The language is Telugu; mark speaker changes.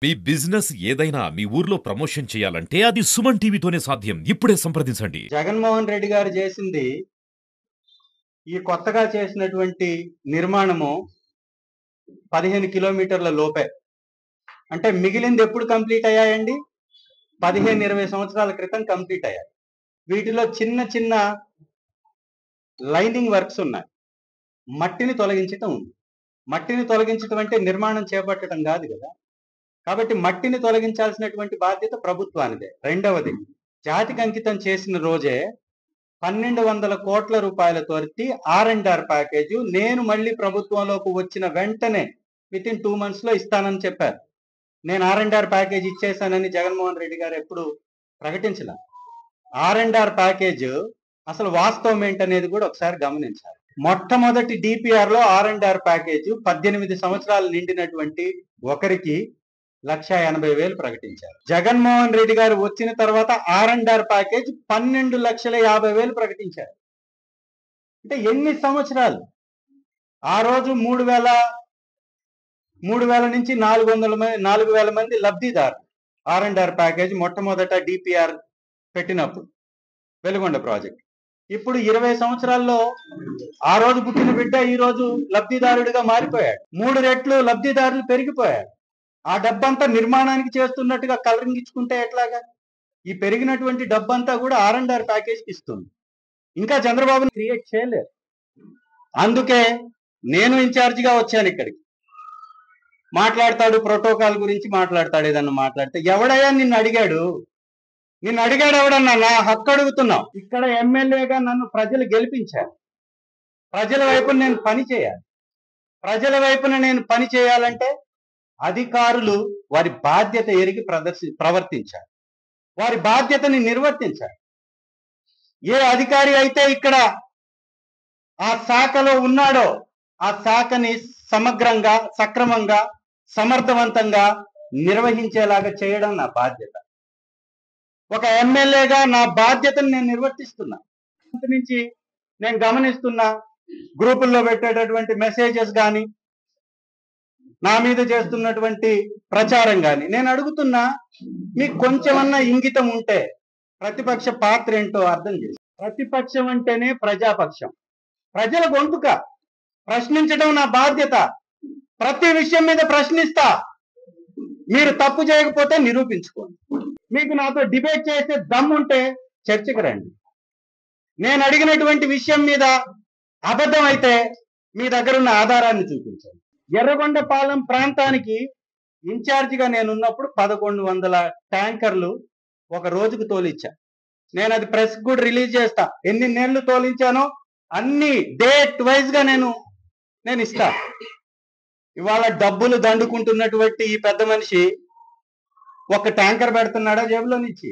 Speaker 1: మీ బిజినెస్ ఏదైనా మీ ఊర్లో ప్రమోషన్ చేయాలంటే అది సుమన్ టీవీతోనే సాధ్యం. ఇప్పుడే సంప్రదించండి.
Speaker 2: జగన్మోహన్ రెడ్డి గారు చేసింది ఈ కొత్తగా చేసినటువంటి నిర్మాణము 15 కిలోమీటర్ల లోపే. అంటే మిగిలింది ఎప్పుడు కంప్లీట్ అయ్యాయండి? 15-20 సంవత్సరాల క్రితం కంప్లీట్ అయ్యాయి. వీటిలో చిన్న చిన్న లైనింగ్ వర్క్స్ ఉన్నాయి. మట్టిని తొలగించటం ఉంది. మట్టిని తొలగించటం అంటే నిర్మాణం చేపట్టడం కాదు కదా. కాబట్టి మట్టిని తొలగించాల్సినటువంటి బాధ్యత ప్రభుత్వానిదే. రెండవది, జాతికి అంకితం చేసిన రోజే 1200 కోట్ల రూపాయలతోటి R&R ప్యాకేజ్ నేను మళ్ళీ ప్రభుత్వంలోకి వచ్చిన వెంటనే వితిన్ 2 months లో ఇస్తానని చెప్పారు. నేను R&R ప్యాకేజ్ ఇచ్చేసానని జగన్మోహన్ రెడ్డి గారు ఎప్పుడు ప్రకటించలే. R&R ప్యాకేజ్ అసలు వాస్తవం ఏంటనేది కూడా ఒకసారి గమనించాలి. మొట్టమొదటి DPR లో R&R ప్యాకేజ్ 18 సంవత్సరాలు నిండినటువంటి ఒకరికి 1,80,000 ప్రకటించారు. జగన్మోహన్ రెడ్డి గారు వచ్చిన తర్వాత R&R ప్యాకేజ్ 12,50,000 ప్రకటించారు. అంటే ఎన్ని సంవత్సరాలు? ఆ రోజు 3,000 నుంచి 4,000 మంది లబ్ధిదారు R&R ప్యాకేజ్ మొట్టమొదట DPR పెట్టినప్పుడు వెలుగొండ ప్రాజెక్ట్. ఇప్పుడు 20 సంవత్సరాల్లో ఆ రోజు పుట్టిన బిడ్డ ఈ రోజు లబ్ధిదారుడిగా మారిపోయాడు. 3 రెట్లు లబ్ధిదారులు పెరిగిపోయారు. ఆ డబ్బంతా నిర్మాణానికి చేస్తున్నట్టుగా కలరింగ్ ఇచ్చుకుంటే ఎట్లాగా? ఈ పెరిగినటువంటి డబ్బంతా కూడా R&R ప్యాకేజ్కి ఇస్తుంది. ఇంకా చంద్రబాబుని క్రియేట్ చేయలేరు. అందుకే నేను ఇన్ఛార్జిగా వచ్చాను ఇక్కడికి. మాట్లాడతాడు, ప్రోటోకాల్ గురించి మాట్లాడతాడు. ఏదన్నా మాట్లాడితే ఎవడయ్యా నిన్ను అడిగాడు? నిన్ను అడిగాడు ఎవడన్నా? నా హక్కు అడుగుతున్నావు. ఇక్కడ ఎమ్మెల్యేగా నన్ను ప్రజలు గెలిపించారు. ప్రజల వైపున నేను పని చేయాలి. ప్రజల వైపున నేను పని చేయాలంటే అధికారులు వారి బాధ్యత ఎరిగి ప్రవర్తించాలి. వారి బాధ్యతని నిర్వర్తించాలి. ఏ అధికారి అయితే ఇక్కడ ఆ శాఖలో ఉన్నాడో ఆ శాఖని సమగ్రంగా, సక్రమంగా, సమర్థవంతంగా నిర్వహించేలాగా చేయడం నా బాధ్యత. ఒక ఎమ్మెల్యేగా నా బాధ్యతను నేను నిర్వర్తిస్తున్నా. నుంచి నేను గమనిస్తున్నా గ్రూపుల్లో పెట్టేటటువంటి మెసేజెస్ కానీ, నా మీద చేస్తున్నటువంటి ప్రచారం కానీ, నేను అడుగుతున్నా, మీకు కొంచెమన్నా ఇంగితం ఉంటే ప్రతిపక్ష పాత్ర ఏంటో అర్థం చేసి. ప్రతిపక్షం అంటేనే ప్రజాపక్షం, ప్రజల గొంతుక. ప్రశ్నించడం నా బాధ్యత. ప్రతి విషయం మీద ప్రశ్నిస్తా. మీరు తప్పు చేయకపోతే నిరూపించుకోండి. మీకు నాతో డిబేట్ చేసే దమ్ముంటే చర్చకు రండి. నేను అడిగినటువంటి విషయం మీద అబద్ధం అయితే మీ దగ్గర ఉన్న ఆధారాన్ని చూపించండి. ఎర్రగొండపాలెం ప్రాంతానికి ఇన్ఛార్జిగా నేనున్నప్పుడు 1100 ట్యాంకర్లు ఒక రోజుకు తోలిచ్చా. నేను అది ప్రెస్ కూడా రిలీజ్ చేస్తా. ఎన్ని నెలలు తోలించానో అన్ని డేట్ వైజ్ గా నేను ఇస్తా. ఇవాళ డబ్బులు దండుకుంటున్నటువంటి ఈ పెద్ద మనిషి ఒక ట్యాంకర్ పెడుతున్నాడా జేబులో నుంచి?